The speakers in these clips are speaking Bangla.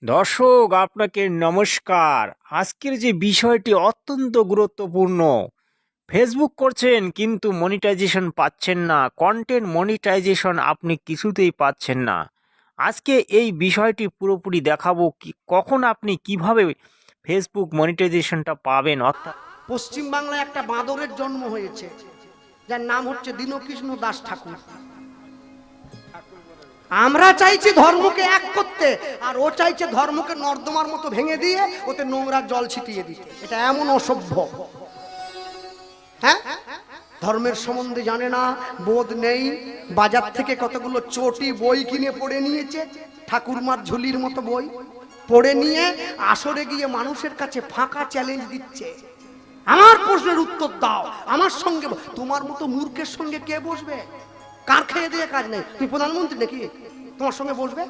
দর্শক আপনাকে নমস্কার। আজকের যে বিষয়টি অত্যন্ত গুরুত্বপূর্ণ। ফেসবুক করছেন কিন্তু মনিটাইজেশন পাচ্ছেন না, কন্টেন্ট মনিটাইজেশন আপনি কিছুতেই পাচ্ছেন না। আজকে এই বিষয়টি পুরোপুরি দেখাবো কখন আপনি কিভাবে ফেসবুক মনিটাইজেশনটা পাবেন। অর্থাৎ পশ্চিম বাংলায় একটা বাঁদরের জন্ম হয়েছে, যার নাম হচ্ছে দীনকৃষ্ণ দাস ঠাকুর। আমরা চাইছি ধর্মকে এক করতে, আর ও চাইছে ধর্মকে নর্দমার মতো ভেঙে দিয়ে ওতে নোংরা জল ছিটিয়ে দিতে। এটা এমন অসভ্য। হ্যাঁ, ধর্মের সম্বন্ধে জানে না, বোধ নেই। বাজার থেকে কতগুলো চটি বই কিনে পড়ে নিয়েছে, ঠাকুরমার ঝুলির মতো বই পড়ে নিয়ে আসরে গিয়ে মানুষের কাছে ফাঁকা চ্যালেঞ্জ দিচ্ছে, আমার প্রশ্নের উত্তর দাও, আমার সঙ্গে। তোমার মতো মূর্খের সঙ্গে কে বসবে? কার খেয়ে দিয়ে কাজ নেই? তুই প্রধানমন্ত্রী নাকি তোমার সঙ্গে বসবে?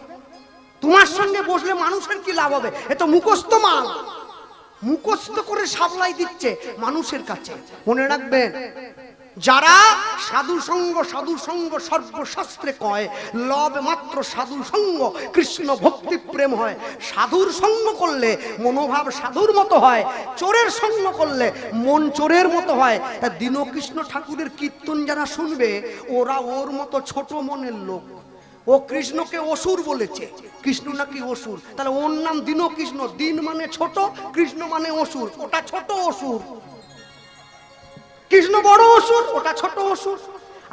তোমার সঙ্গে বসলে মানুষের কি লাভ হবে? এ তো মুখস্থ মাল, মুখস্থ করে সাপ্লাই দিচ্ছে মানুষের কাছে। মনে রাখবেন, যারা সাধু সঙ্গ সর্বশাস্ত্রে কয়, লব মাত্র সাধু সঙ্গ কৃষ্ণ ভক্তি প্রেম হয়। সাধুর সঙ্গ করলে মনোভাব সাধুর মতো হয়, চোরের সঙ্গ করলে মন চোরের মতো হয়। দীনকৃষ্ণ ঠাকুরের কীর্তন যারা শুনবে, ওরা ওর মতো ছোট মনের লোক। ও কৃষ্ণকে অসুর বলেছে, কৃষ্ণ নাকি অসুর। তাহলে ওর নাম দীনকৃষ্ণ, দিন মানে ছোট, কৃষ্ণ মানে অসুর। ওটা ছোট অসুর, কৃষ্ণ বড় অসুর, ওটা ছোট অসুর।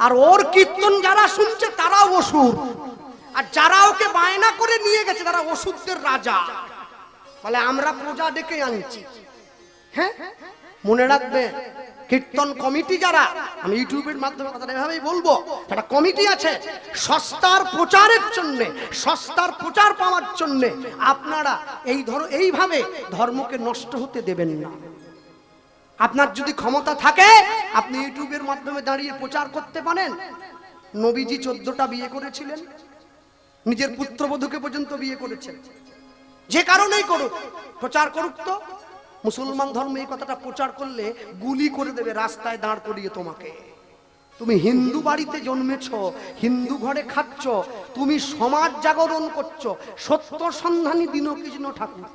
আর ওর কীর্তন যারা শুনছে তারাও অসুর, আর যারা ওকে বায়না করে নিয়ে গেছে তারা অসুরদের রাজা। বলে আমরা প্রজা ডেকে আনছি। হ্যাঁ, মনে রাখবে, কীর্তন কমিটি যারা, আমি ইউটিউবের মাধ্যমে কথা এভাবেই বলবো, একটা কমিটি আছে সস্তার প্রচারের জন্য, সস্তার প্রচার পাওয়ার জন্য আপনারা এইভাবে ধর্মকে নষ্ট হতে দেবেন না। আপনার যদি ক্ষমতা থাকে, আপনি ইউটিউবের মাধ্যমে দাঁড়িয়ে প্রচার করতে পারেন। নবীজি 14টা বিয়ে করেছিলেন, নিজের পুত্রবধূকে পর্যন্ত বিয়ে করেছেন। যে কারণেই করুক, প্রচার করুক। তো মুসলমান ধর্ম এই কথাটা প্রচার করলে গুলি করে দেবে রাস্তায় দাঁড় করিয়ে তোমাকে। তুমি হিন্দু বাড়িতে জন্মেছ, হিন্দু ঘরে খাচ্ছ, তুমি সমাজ জাগরণ করছো। সত্য সন্ধানী দীনকৃষ্ণ ঠাকুর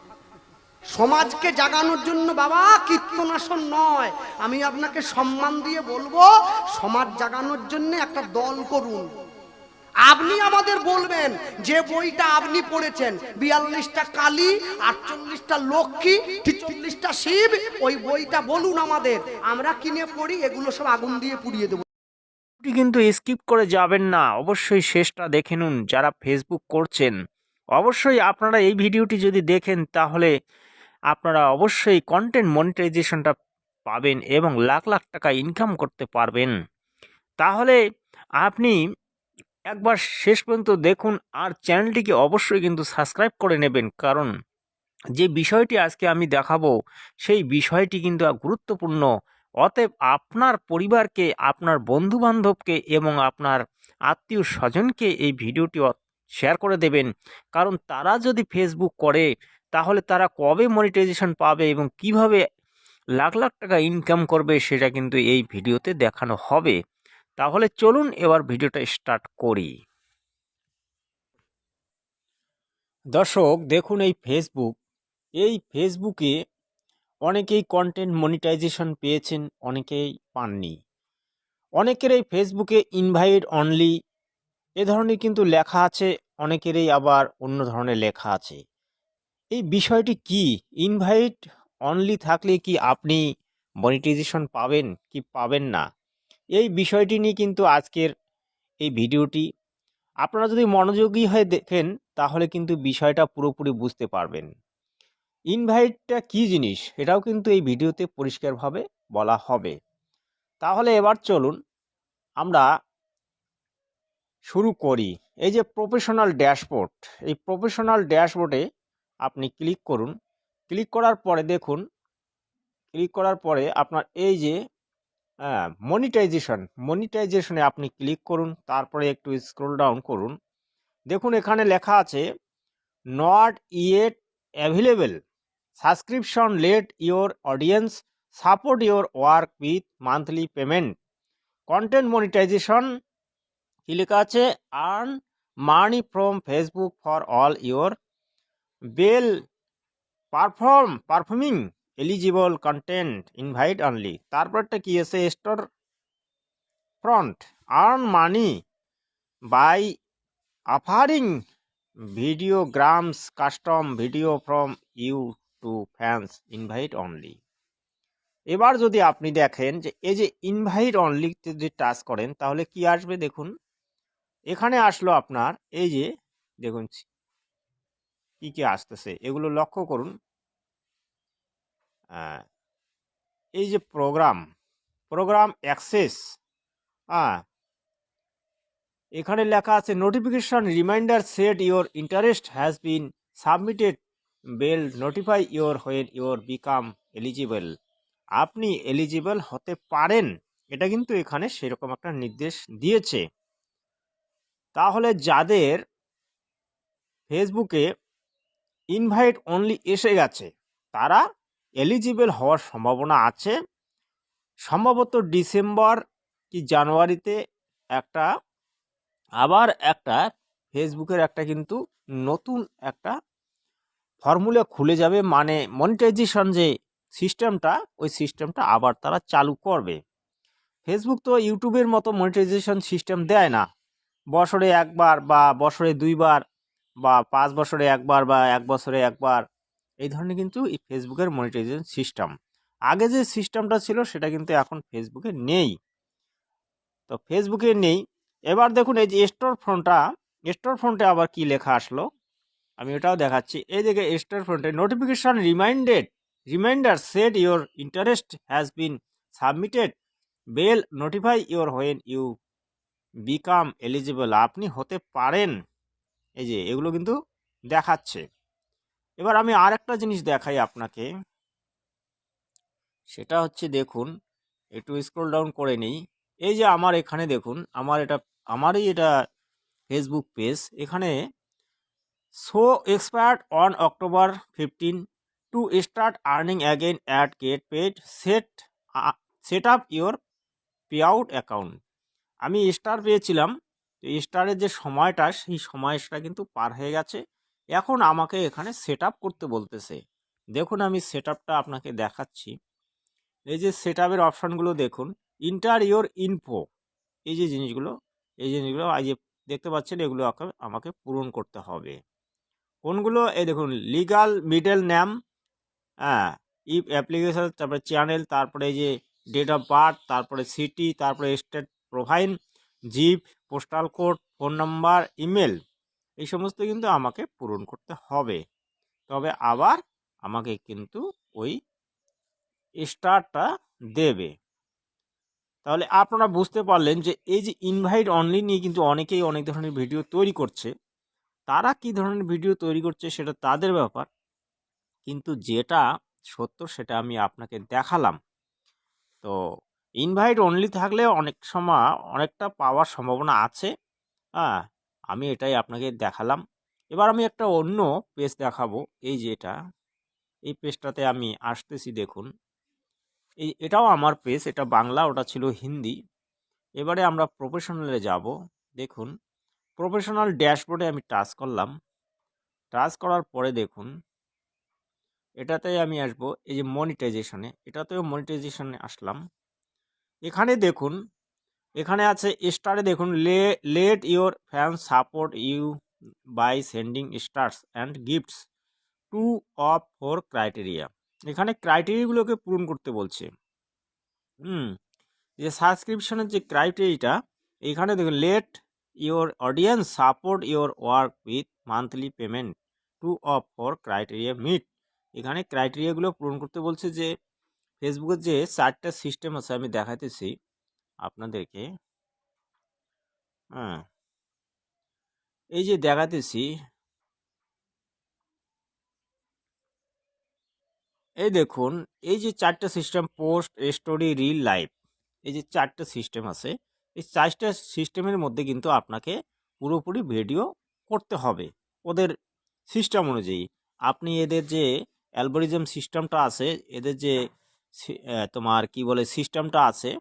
সমাজকে জাগানোর জন্য বাবা কীর্তনাসন নয়। আমি আপনাকে সম্মান দিয়ে বলবো, সমাজ জাগানোর জন্য একটা দল করুন। আপনি আমাদের বলবেন যে বইটা আপনি পড়েছেন, 42টা কালী, 48টা লক্ষ্মী, 43টা শিব, ওই বইটা বলুন আমাদের, আমরা কিনে পড়ি, এগুলো সব আগুন দিয়ে পুড়িয়ে দেবো। কিন্তু স্কিপ করে যাবেন না, অবশ্যই শেষটা দেখে নিন। যারা ফেসবুক করছেন, অবশ্যই আপনারা এই ভিডিওটি যদি দেখেন তাহলে আপনারা অবশ্যই কন্টেন্ট মনিটাইজেশনটা পাবেন এবং লাখ লাখ টাকা ইনকাম করতে পারবেন। তাহলে আপনি একবার শেষ পর্যন্ত দেখুন, আর চ্যানেলটিকে অবশ্যই কিন্তু সাবস্ক্রাইব করে নেবেন, কারণ যে বিষয়টি আজকে আমি দেখাবো সেই বিষয়টি কিন্তু গুরুত্বপূর্ণ। অতএব আপনার পরিবারকে, আপনার বন্ধুবান্ধবকে এবং আপনার আত্মীয় স্বজনকে এই ভিডিওটি শেয়ার করে দেবেন, কারণ তারা যদি ফেসবুক করে তাহলে তারা কবে মনিটাইজেশন পাবে এবং কিভাবে লাখ লাখ টাকা ইনকাম করবে সেটা কিন্তু এই ভিডিওতে দেখানো হবে। তাহলে চলুন এবার ভিডিওটা স্টার্ট করি। দর্শক দেখুন, এই ফেসবুকে অনেকেই কন্টেন্ট মনিটাইজেশন পেয়েছেন, অনেকেই পাননি। অনেকের এই ফেসবুকে ইনভাইট অনলি এ ধরনের কিন্তু লেখা আছে, অনেকেরই আবার অন্য ধরনের লেখা আছে। এই বিষয়টি কি? ইনভাইট অনলি থাকলে কি আপনি মনিটাইজেশন পাবেন কি পাবেন না, এই বিষয়টি নিয়ে কিন্তু আজকের এই ভিডিওটি। আপনারা যদি মনোযোগী হয়ে দেখেন তাহলে কিন্তু বিষয়টা পুরোপুরি বুঝতে পারবেন। ইনভাইটটা কি জিনিস এটাও কিন্তু এই ভিডিওতে পরিষ্কারভাবে বলা হবে। তাহলে এবার চলুন আমরা শুরু করি। এই যে প্রফেশনাল ড্যাশবোর্ড, এই প্রফেশনাল ড্যাশবোর্ডে আপনি ক্লিক করুন। ক্লিক করার পরে দেখুন, ক্লিক করার পরে আপনার এই যে মনিটাইজেশনে আপনি ক্লিক করুন। তারপরে একটু স্ক্রল ডাউন করুন। দেখুন এখানে লেখা আছে not yet available subscription, let your audience support your work with monthly payment, content monetization কি লেখা আছে, earn money from Facebook for all your well performing eligible content invite only. তারপরটা কি আছে, store front earn money by offering videograms custom video from you to fans invite only. এবার যদি আপনি দেখেন যে এই যে ইনভাইট অনলিতে যদি টাচ করেন তাহলে কি আসবে দেখুন, এখানে আসলো আপনার এই যে দেখুন কি কি আসতেছে এগুলো লক্ষ্য করুন। এই যে প্রোগ্রাম অ্যাক্সেস, এখানে লেখা আছে notification reminder set your interest has been submitted, bell notify your when your become eligible. আপনি এলিজিবল হতে পারেন, এটা কিন্তু এখানে সেরকম একটা নির্দেশ দিয়েছে। তাহলে যাদের ফেসবুকে ইনভাইট অনলি এসে গেছে তারা এলিজিবল হওয়ার সম্ভাবনা আছে। সম্ভবত ডিসেম্বর কি জানুয়ারিতে আবার একটা ফেসবুকের একটা কিন্তু নতুন একটা ফর্মুলা খুলে যাবে, মানে মনিটাইজেশন যে সিস্টেমটা ওই সিস্টেমটা আবার তারা চালু করবে। ফেসবুক তো ইউটিউবের মতো মনিটাইজেশন সিস্টেম দেয় না, বছরে একবার বা বছরে দুইবার বা 5 বছরে একবার বা 1 বছরে একবার, এই ধরনের কিন্তু এই ফেসবুকের মনিটাইজেশন সিস্টেম। আগে যে সিস্টেমটা ছিল সেটা কিন্তু এখন ফেসবুকে নেই। তো ফেসবুকে নেই। এবার দেখুন এই যে স্টোর ফ্রন্টে আবার কি লেখা আসলো আমি ওটাও দেখাচ্ছি। এই দিকে স্টোর ফ্রন্টে notification reminder set your interest has been submitted, bell notify your when you become eligible. আপনি হতে পারেন, এই যে এগুলো কিন্তু দেখাচ্ছে। এবার আমি আর একটা জিনিস দেখাই আপনাকে, সেটা হচ্ছে দেখুন একটু স্ক্রল ডাউন করে নিই। এই যে আমার এখানে দেখুন আমারই এটা ফেসবুক পেজ, এখানে show expired on October 15 to start earning again at get paid set up your payout account. আমি স্টার পেয়েছিলাম, তো স্টারের যে সময়টা সেই সময়টা কিন্তু পার হয়ে গেছে। এখন আমাকে এখানে সেট আপ করতে বলতেছে। দেখুন আমি সেট আপটা আপনাকে দেখাচ্ছি। এই যে সেট আপের অপশানগুলো দেখুন, ইন্টার ইউর ইনফো, এই যে জিনিসগুলো এই যে দেখতে পাচ্ছেন এগুলো আমাকে পূরণ করতে হবে। কোনগুলো, এই দেখুন legal middle name, if application, তারপরে চ্যানেল, তারপরে এই যে ডেট অফ বার্থ, তারপরে সিটি, তারপরে state profile, zip, postal code, phone number, email, এই সমস্ত কিন্তু আমাকে পূরণ করতে হবে। তবে আবার আমাকে কিন্তু ওই স্টারটা দেবে। তাহলে আপনারা বুঝতে পারলেন যে এই যে ইনভাইট অনলি নিয়ে কিন্তু অনেকেই অনেক ধরনের ভিডিও তৈরি করছে। তারা কি ধরনের ভিডিও তৈরি করছে সেটা তাদের ব্যাপার, কিন্তু যেটা সত্য সেটা আমি আপনাকে দেখালাম। তো ইনভাইট অনলি থাকলে অনেক সময় অনেকটা পাওয়ার সম্ভাবনা আছে। আমি এটাই আপনাকে দেখালাম। এবার আমি একটা অন্য পেজ দেখাবো। এই যে এই পেজটাতে আমি আসতেছি, দেখুন এটাও আমার পেজ, এটা বাংলা, ওটা ছিল হিন্দি। এবারে আমরা প্রফেশনালে যাব। দেখুন প্রফেশনাল ড্যাশবোর্ডে আমি টাচ করলাম। টাচ করার পরে দেখুন এটাতে আমি আসবো এই যে মনিটাইজেশনে, এটাতেও মনিটাইজেশনে আসলাম। এখানে দেখুন এখানে আছে স্টারে, দেখুন let your fan support you by sending stars and gifts two of 4 criteria. এখানে ক্রাইটেরিয়াগুলোকে পূরণ করতে বলছে। যে সাবস্ক্রিপশনের যে ক্রাইটেরিয়াটা, এইখানে দেখুন let your audience support your work with monthly payment two of 4 criteria meet. এখানে ক্রাইটেরিয়াগুলো পূরণ করতে বলছে। যে ফেসবুকের যে 4টা সিস্টেম আছে আমি দেখাইতেছি আপনাদেরকে। এই যে দেখাতেছি, এই দেখুন এই যে 4টা system, post, story, reel, live, এই যে 4টা সিস্টেম আছে, এই 4টা সিস্টেমের মধ্যে কিন্তু আপনাকে পুরোপুরি ভিডিও করতে হবে ওদের সিস্টেম অনুযায়ী। আপনি এদের যে অ্যালগরিদম সিস্টেমটা আছে, এদের যে তোমার কি বলে সিস্টেমটা আছে,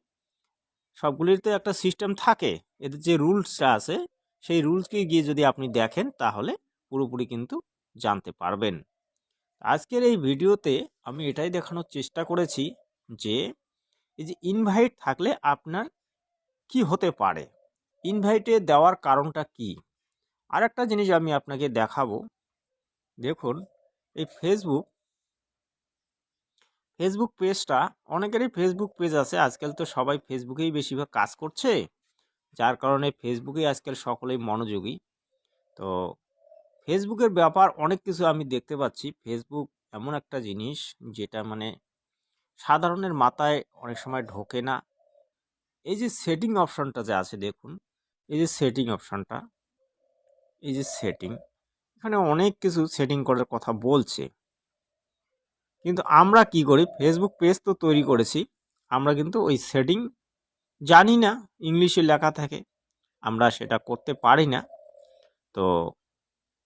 সবগুলিতে একটা সিস্টেম থাকে। এদের যে রুলসটা আছে সেই রুলসকে গিয়ে যদি আপনি দেখেন তাহলে পুরোপুরি কিন্তু জানতে পারবেন। আজকের এই ভিডিওতে আমি এটাই দেখানোর চেষ্টা করেছি যে এই যে ইনভাইট থাকলে আপনার কি হতে পারে, ইনভাইটে দেওয়ার কারণটা কি। আর একটা জিনিস আমি আপনাকে দেখাবো। দেখুন এই ফেসবুক পেজটা, অনেকেরই ফেসবুক পেজ আছে। আজকাল তো সবাই ফেসবুকেই বেশিরভাগ কাজ করছে, যার কারণে ফেসবুকেই আজকাল সকলেই মনোযোগী। তো ফেসবুকের ব্যাপার অনেক কিছু আমি দেখতে পাচ্ছি। ফেসবুক এমন একটা জিনিস যেটা মানে সাধারণের মাথায় অনেক সময় ঢোকে না। এই যে সেটিং অপশনটা যে আছে দেখুন, এই যে সেটিং অপশনটা, এই যে সেটিং, এখানে অনেক কিছু সেটিং করার কথা বলছে। কিন্তু আমরা কি করি, ফেসবুক পেজ তো তৈরি করেছি, আমরা কিন্তু ওই সেটিং জানি না, ইংলিশে লেখা থাকে, আমরা সেটা করতে পারি না। তো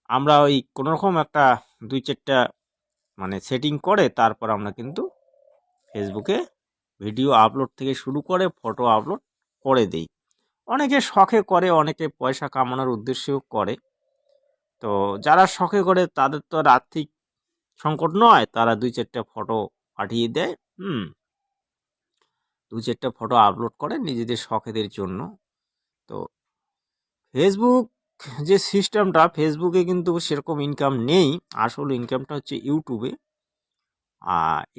আমরা ওই কোনোরকম একটা 2-4টা মানে সেটিং করে তারপর আমরা কিন্তু ফেসবুকে ভিডিও আপলোড থেকে শুরু করে ফটো আপলোড করে দেই। অনেকে শখে করে, অনেকে পয়সা কামানোর উদ্দেশ্যেও করে। তো যারা শখে করে তাদের তো আর আর্থিক সংকট নয়, তারা 2-4টা ফটো পাঠিয়ে দেয়, 2-4টা ফটো আপলোড করে নিজেদের শখেদের জন্য। তো ফেসবুক যে সিস্টেমটা, ফেসবুকে কিন্তু সেরকম ইনকাম নেই, আসল ইনকামটা হচ্ছে ইউটিউবে।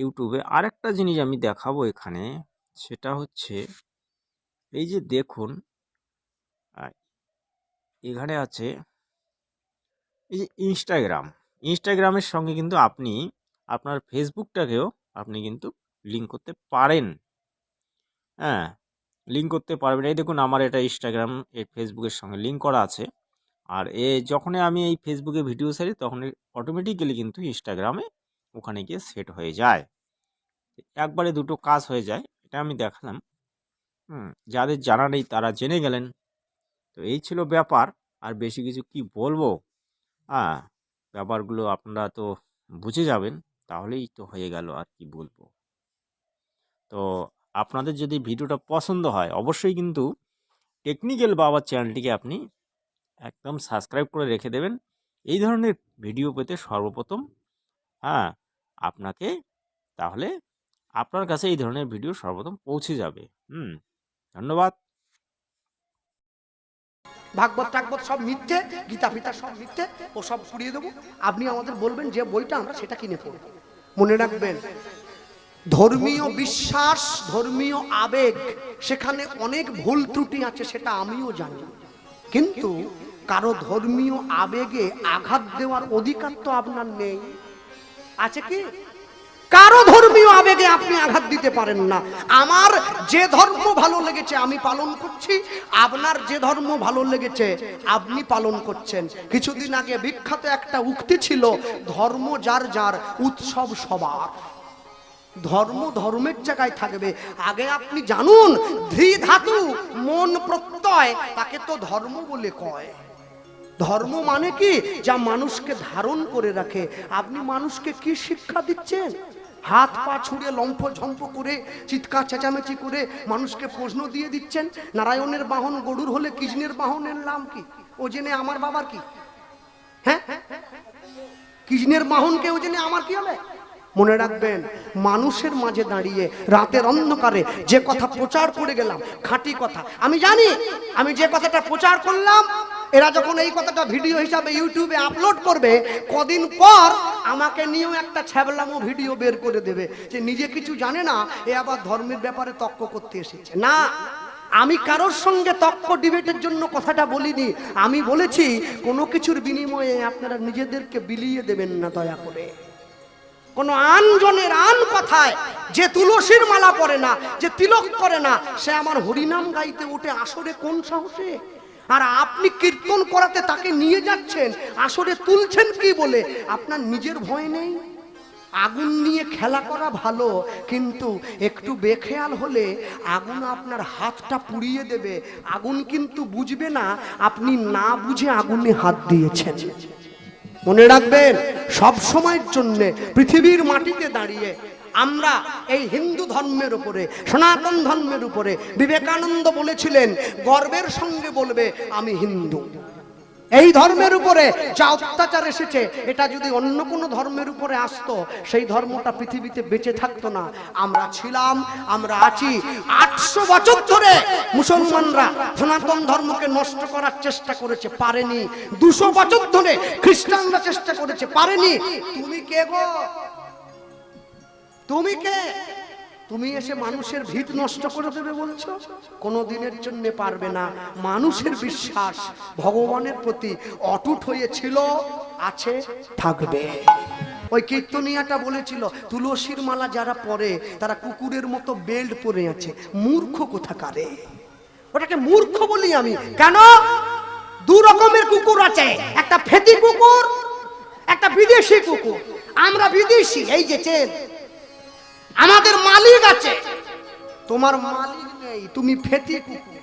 ইউটিউবে আরেকটা জিনিস আমি দেখাবো এখানে, সেটা হচ্ছে এই যে দেখুন এখানে আছে এই যে ইনস্টাগ্রামের সঙ্গে কিন্তু আপনি আপনার ফেসবুকটাকেও আপনি কিন্তু লিঙ্ক করতে পারেন। হ্যাঁ, লিঙ্ক করতে পারবেন। এই দেখুন আমার এটা ইনস্টাগ্রাম এই ফেসবুকের সঙ্গে লিঙ্ক করা আছে। আর যখনই আমি এই ফেসবুকে ভিডিও ছাড়ি তখন অটোমেটিক্যালি কিন্তু ইনস্টাগ্রামে ওখানে গিয়ে সেট হয়ে যায়, একবারে দুটো কাজ হয়ে যায়। এটা আমি দেখালাম, যাদের জানা নেই তারা জেনে গেলেন। তো এই ছিল ব্যাপার, আর বেশি কিছু কি বলবো। ব্যাপারগুলো আপনারা তো বুঝে যাবেন, তাহলেই তো হয়ে গেল, আর কি বলবো। তো আপনাদের যদি ভিডিওটা পছন্দ হয় অবশ্যই কিন্তু টেকনিক্যাল বাবা চ্যানেলটিকে আপনি একদম সাবস্ক্রাইব করে রেখে দেবেন, এই ধরনের ভিডিও পেতে সর্বপ্রথম। আপনাকে তাহলে আপনার কাছে এই ধরনের ভিডিও সর্বপ্রথম পৌঁছে যাবে। ধন্যবাদ। ভাগবত টাগবত সব মিথ্যে, গীতা ফিতা সব মিথ্যে, ও সব পুড়িয়ে দেবো। আপনি আমাদের বলবেন যে বইটা আমরা সেটা কিনে পড়ব। মনে রাখবেন, ধর্মীয় বিশ্বাস, ধর্মীয় আবেগ, সেখানে অনেক ভুল ত্রুটি আছে, সেটা আমিও জানি। কিন্তু কারো ধর্মীয় আবেগে আঘাত দেওয়ার অধিকার তো আপনার নেই, আছে কি? কারো ধর্মীয় আবেগে আপনি আঘাত দিতে পারেন না। আমার যে ধর্ম ভালো লেগেছে আমি পালন করছি, আপনার যে ধর্ম ভালো লেগেছে আপনি পালন করছেন। কিছুদিন আগে বিখ্যাত একটা উক্তি ছিল, ধর্ম যার যার, উৎসব সবার। ধর্ম ধর্মের জায়গায় থাকবে। আগে আপনি জানুন, ধী ধাতু মন প্রত্যয়, তাকে তো ধর্ম বলে কয়। ধর্ম মানে কি? যা মানুষকে ধারণ করে রাখে। আপনি মানুষকে কি শিক্ষা দিচ্ছেন? হাত পা ছুড়ে লম্ফ ঝম্প করে চিৎকার চেঁচামেচি করে মানুষকে প্রশ্ন দিয়ে দিচ্ছেন। নারায়ণের বাহন গরুর হলে কৃষ্ণের বাহনের নাম কি? ও জেনে আমার বাবার কি? হ্যাঁ, কৃষ্ণের বাহনকে ও জেনে আমার কি হবে? মনে রাখবেন, মানুষের মাঝে দাঁড়িয়ে রাতের অন্ধকারে যে কথা প্রচার করে গেলাম, খাঁটি কথা। আমি জানি আমি যে কথাটা প্রচার করলাম, এরা যখন এই কথাটা ভিডিও হিসাবে ইউটিউবে আপলোড করবে, কদিন পর আমাকে নিয়েও একটা ছ্যাবলামো ভিডিও বের করে দেবে যে নিজে কিছু জানে না, এ আবার ধর্মের ব্যাপারে তর্ক করতে এসেছে। না, আমি কারোর সঙ্গে তর্ক ডিবেটের জন্য কথাটা বলিনি। আমি বলেছি কোনো কিছুর বিনিময়ে আপনারা নিজেদেরকে বিলিয়ে দেবেন না দয়া করে। কোন আনজনের আন কথায় যে তুলসীর মালা পরে না, যে তিলক করে না, সে আমার হরিনাম গাইতে উঠে আসরে কোন সাহসে? আর আপনি কীর্তন করাতে তাকে নিয়ে যাচ্ছেন, আসরে তুলছেন কি বলে? আপনার নিজের ভয় নেই? আগুন নিয়ে খেলা করা ভালো, কিন্তু একটু বেখেয়াল হলে আগুন আপনার হাতটা পুড়িয়ে দেবে। আগুন কিন্তু বুঝবে না আপনি না বুঝে আগুনে হাত দিয়েছেন। মনে রাখবেন, সব সময়ের জন্য পৃথিবীর মাটিতে দাঁড়িয়ে আমরা এই হিন্দু ধর্মের উপরে, সনাতন ধর্মের উপরে, বিবেকানন্দ বলেছিলেন গর্বের সঙ্গে বলবে আমি হিন্দু। এই ধর্মের উপরে যা অত্যাচার এসেছে, এটা যদি অন্য কোনো ধর্মের উপরে আসতো, সেই ধর্মটা পৃথিবীতে বেঁচে থাকতো না। আমরা ছিলাম, আমরা আছি। 800 বছর ধরে মুসলমানরা সনাতন ধর্মকে নষ্ট করার চেষ্টা করেছে, পারেনি। 200 বছর ধরে খ্রিস্টানরা চেষ্টা করেছে, পারেনি। তুমি কে গো? তুমি কে? তুমি এসে মানুষের ভিত নষ্ট করে দেবে বলছো? কোনো দিনের জন্য পারবে না। মানুষের বিশ্বাস ভগবানের প্রতি অটুট হয়েছিল, আছে, থাকবে। ওই কীর্তনিয়াটা বলেছিল, তুলসীর মালা যারা পরে তারা কুকুরের মতো বেল্ট পরে আছে। মূর্খ কোথাকারে! ওটাকে মূর্খ বলি আমি। কেন? দু রকমের কুকুর আছে, একটা ফেতি কুকুর, একটা বিদেশি কুকুর। আমরা বিদেশি, এই যে চেন, আমাদের মালিক আছে, তোমার মালিক নেই, তুমি ফেতি কুকুর।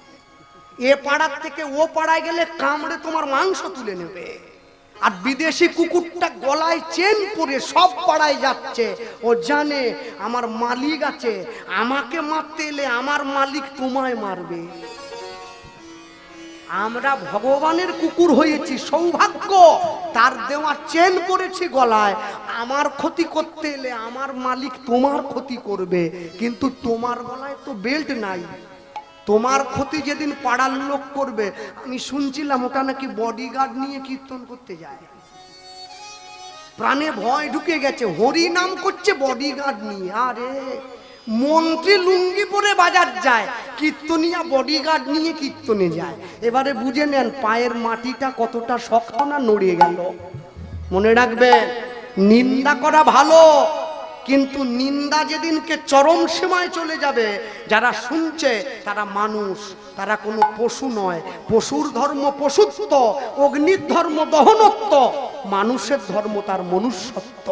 এ পাড়ার থেকে ও পাড়ায় গেলে কামড়ে তোমার মাংস তুলে নেবে। আর বিদেশি কুকুরটা গলায় চেন পরে সব পাড়ায় যাচ্ছে, ও জানে আমার মালিক আছে, আমাকে মারতে এলে আমার মালিক তোমায় মারবে। আমরা ভগবানের কুকুর হয়েছি, সৌভাগ্য। তার দেওয়া চেন পরেছি গলায়, আমার ক্ষতি করতে এলে আমার মালিক তোমার ক্ষতি করবে। কিন্তু তোমার গলায় তো বেল্ট নাই, তোমার ক্ষতি যেদিন পাড়ার লোক করবে। আমি শুনছিলাম ওটা নাকি বডিগার্ড নিয়ে কীর্তন করতে যায়, প্রাণে ভয় ঢুকে গেছে, হরি নাম করছে বডিগার্ড নিয়ে। আরে মন্ত্রী লুঙ্গি পরে বাজার যায়, কীর্তনিয়া বডিগার্ড নিয়ে কীর্তনে যায়। এবারে বুঝে নেন পায়ের মাটিটা কতটা শক্ত না নড়ে গেল। মনে রাখবেন, নিন্দা করা ভালো, কিন্তু নিন্দা যেদিনকে চরম সীমায় চলে যাবে, যারা শুনছে তারা মানুষ, তারা কোনো পশু নয়। পশুর ধর্ম পশুত্ব, অগ্নির ধর্ম দহনত্ব, মানুষের ধর্ম তার মনুষ্যত্ব।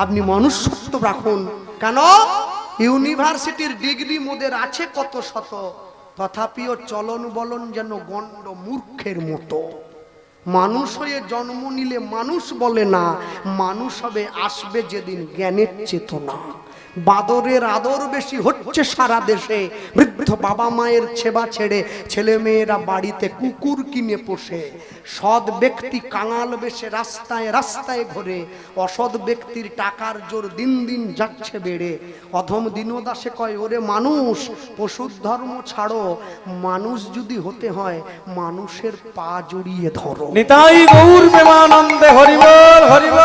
আপনি মনুষ্যত্ব রাখুন। কেন? ইউনিভার্সিটির ডিগ্রি মোদের আছে কত শত, তথাপিও চলন বলন যেন গণ্ড মূর্খের মতো। মানুষ হয়ে জন্ম নিলে মানুষ বলে না, মানুষ হবে আসবে যেদিন জ্ঞানের চেতনা। বাদরের আদর বেশি হচ্ছে সারা দেশে, বৃদ্ধ বাবা মায়ের সেবা ছেড়ে ছেলে মেয়েরা বাড়িতে কুকুর কিনে পোষে। সৎ ব্যক্তি কাঙাল বেশে রাস্তায় রাস্তায় ঘোরে, অসৎ ব্যক্তির টাকার জোর দিন দিন যাচ্ছে বেড়ে। অধম দীনদাসে কয়, ওরে মানুষ পশুর ধর্ম ছাড়ো, মানুষ যদি হতে হয় মানুষের পা জড়িয়ে ধরো। নিতাই গৌর প্রেমানন্দে হরিবল হরিবল।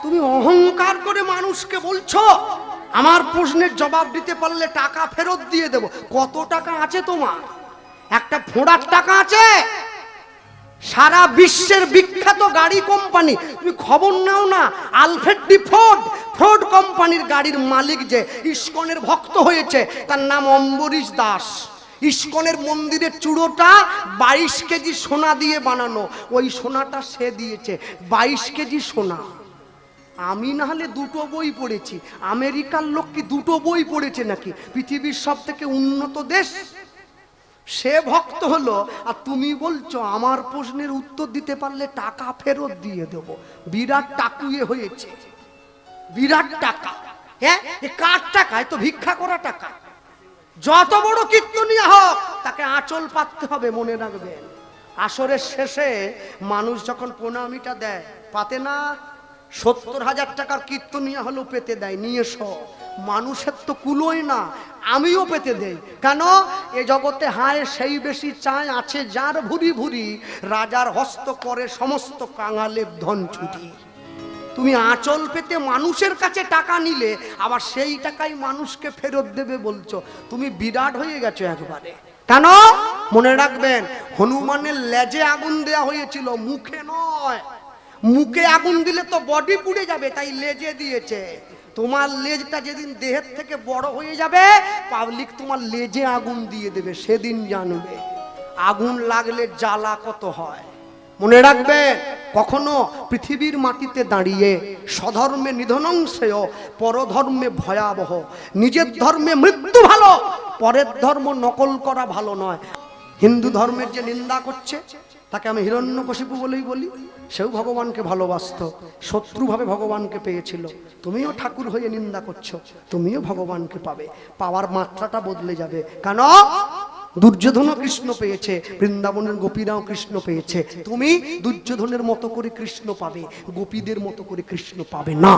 তুমি অহংকার করে মানুষকে বলছো আমার প্রশ্নের জবাব দিতে পারলে টাকা ফেরত দিয়ে দেব। কত টাকা আছে তোমার? একটা ফোঁড়ার টাকা আছে? সারা বিশ্বের বিখ্যাত গাড়ি কোম্পানি, তুমি খবর নাও না? আলফ্রেড ডি ফোর্ড কোম্পানির গাড়ির মালিক যে ইস্কনের ভক্ত হয়েছে, তার নাম অম্বরীশ দাস। ইস্কনের মন্দিরের চূড়োটা 22 কেজি সোনা দিয়ে বানানো, ওই সোনাটা সে দিয়েছে, 22 কেজি সোনা। আমি না হলে দুটো বই পড়েছি, আমেরিকার লোক কি দুটো বই পড়েছে নাকি? পৃথিবীর সব থেকে উন্নত দেশ, সে ভক্ত হলো, আর তুমি বলছো আমার প্রশ্নের উত্তর দিতে পারলে টাকা ফেরত দিয়ে দেব। বিরাট টাকুয়ে হয়েছে, বিরাট টাকা। হ্যাঁ, এ কার টাকা? এ তো ভিক্ষা করা টাকা। যত বড় কীর্তনিয়া হোক তাকে আঁচল পাততে হবে, মনে রাখবেন। আসরের শেষে মানুষ যখন প্রণামীটা দেয়, পাতে না? 70,000 টাকার কীর্তনিয়া হলেও পেতে দেয়, নিয়ে এসো। মানুষের তো কুলোয় না, আমিও পেতে দেই। কেন? এ জগতে হায় সেই বেশি চায়, আছে যার ভুরি ভুরি, রাজার হস্ত করে সমস্ত কাঙালের ধন চুরি। তুমি আঁচল পেতে মানুষের কাছে টাকা নিলে, আবার সেই টাকাই মানুষকে ফেরত দেবে বলছো, তুমি বিরাট হয়ে গেছো একবারে। কেন? মনে রাখবেন, হনুমানের লেজে আগুন দেয়া হয়েছিল, মুখে নয়। মুখে আগুন দিলে তো বডি পুড়ে যাবে, তাই লেজে দিয়েছে। তোমার লেজটা যেদিন দেহের থেকে বড় হয়ে যাবে, পাবলিক তোমার লেজে আগুন দিয়ে দেবে, সেদিন জানবে আগুন লাগলে জ্বালা কত হয়। মনে রাখবে, কখনো পৃথিবীর মাটিতে দাঁড়িয়ে স্বধর্মে নিধনং শ্রেয়, পরধর্মে ভয়াবহ। নিজের ধর্মে মৃত্যু ভালো, পরের ধর্ম নকল করা ভালো নয়। হিন্দু ধর্মের যে নিন্দা করছে তাকে আমি হিরণ্যকশিপু বলেই বলি, সেও ভগবানকে ভালোবাসতো, শত্রুভাবে ভগবানকে পেয়েছিল। তুমিও ঠাকুর হয়ে নিন্দা করছো, তুমিও ভগবানকে পাবে। পাওয়ার মাত্রাটা বদলে যাবে। কেন? দুর্যোধনও কৃষ্ণ পেয়েছে, বৃন্দাবনের গোপীরাও কৃষ্ণ পেয়েছে। তুমি দুর্যোধনের মতো করে কৃষ্ণ পাবে, গোপীদের মতো করে কৃষ্ণ পাবে না।